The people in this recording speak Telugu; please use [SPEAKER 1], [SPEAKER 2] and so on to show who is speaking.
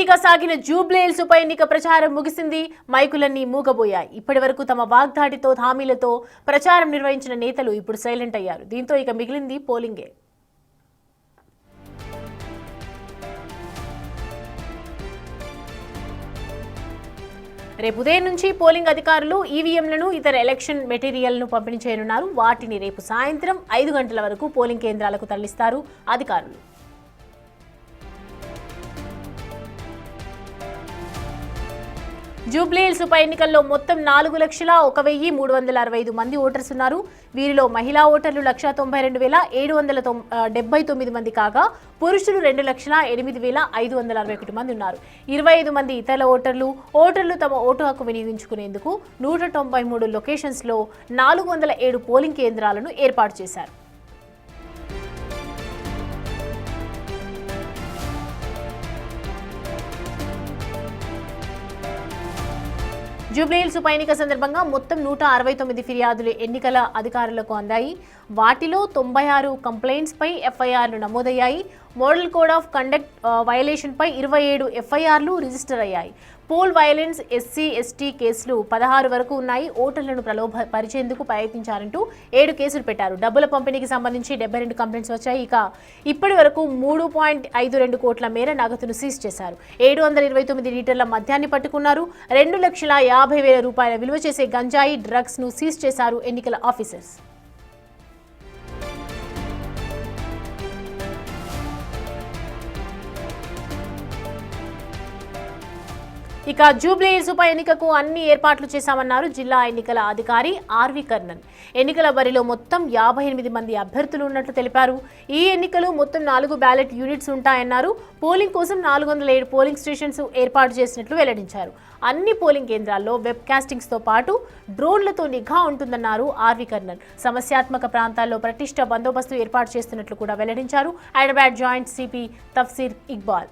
[SPEAKER 1] హడావిడిగా సాగిన జూబ్లీహిల్స్ ఉప ఎన్నిక ప్రచారం ముగిసింది. మైకులన్నీ మూగబోయాయి. ఇప్పటివరకు తమ వాగ్దాటితో హామీలతో ప్రచారం నిర్వహించిన నేతలు ఇప్పుడు సైలెంట్ అయ్యారు. దీంతో ఇక మిగిలింది పోలింగే. రేపు ఉదయం నుంచి పోలింగ్ అధికారులు ఈవీఎంలను ఇతర ఎలక్షన్ మెటీరియల్ను పంపిణీ చేయనున్నారు. వాటిని రేపు సాయంత్రం 5 గంటల వరకు పోలింగ్ కేంద్రాలకు తరలిస్తారు అధికారులు. జూబ్లీహిల్స్ ఉప ఎన్నికల్లో మొత్తం 4,01,365 మంది ఓటర్స్ ఉన్నారు. వీరిలో మహిళా ఓటర్లు 192,779 మంది కాగా పురుషులు 2,08,561 మంది ఉన్నారు. 25 మంది ఇతర ఓటర్లు తమ ఓటు హక్కు వినియోగించుకునేందుకు 193 లొకేషన్స్లో 407 పోలింగ్ కేంద్రాలను ఏర్పాటు చేశారు. జూబ్లీహిల్స్ ఉప ఎన్నిక సందర్భంగా మొత్తం 169 ఫిర్యాదులు ఎన్నికల అధికారులకు అందాయి. వాటిలో 96 కంప్లైంట్స్ పై ఎఫ్ఐఆర్లు నమోదయ్యాయి. Model code of conduct violation పై 27 ఎఫ్ఐఆర్లు రిజిస్టర్ అయ్యాయి. పోల్ వైలెన్స్ SC/ST కేసులు 16 వరకు ఉన్నాయి. ఓటర్లను ప్రలోభపరిచేందుకు ప్రయత్నించారంటూ 7 కేసులు పెట్టారు. డబ్బుల పంపిణీకి సంబంధించి 72 కంప్లైంట్స్ వచ్చాయి. ఇక ఇప్పటి వరకు 3.52 కోట్ల మేర నగదును సీజ్ చేశారు. 729 లీటర్ల మద్యాన్ని పట్టుకున్నారు. 2,50,000 రూపాయల విలువ చేసే గంజాయి, డ్రగ్స్ ను సీజ్ చేశారు ఎన్నికల ఆఫీసర్స్. ఇక జూబ్లీహిల్స్ ఉప ఎన్నికకు అన్ని ఏర్పాట్లు చేశామన్నారు జిల్లా ఎన్నికల అధికారి ఆర్వి కర్ణన్. ఎన్నికల బరిలో మొత్తం 58 మంది అభ్యర్థులు ఉన్నట్లు తెలిపారు. ఈ ఎన్నికలు మొత్తం 4 బ్యాలెట్ యూనిట్స్ ఉంటాయన్నారు. పోలింగ్ కోసం 407 పోలింగ్ స్టేషన్స్ ఏర్పాటు చేసినట్లు వెల్లడించారు. అన్ని పోలింగ్ కేంద్రాల్లో వెబ్ కాస్టింగ్స్ తో పాటు డ్రోన్లతో నిఘా ఉంటుందన్నారు ఆర్వి కర్ణన్. సమస్యాత్మక ప్రాంతాల్లో పటిష్ట బందోబస్తు ఏర్పాటు చేస్తున్నట్లు కూడా వెల్లడించారు. Hyderabad joint CP Tafseer Iqbal.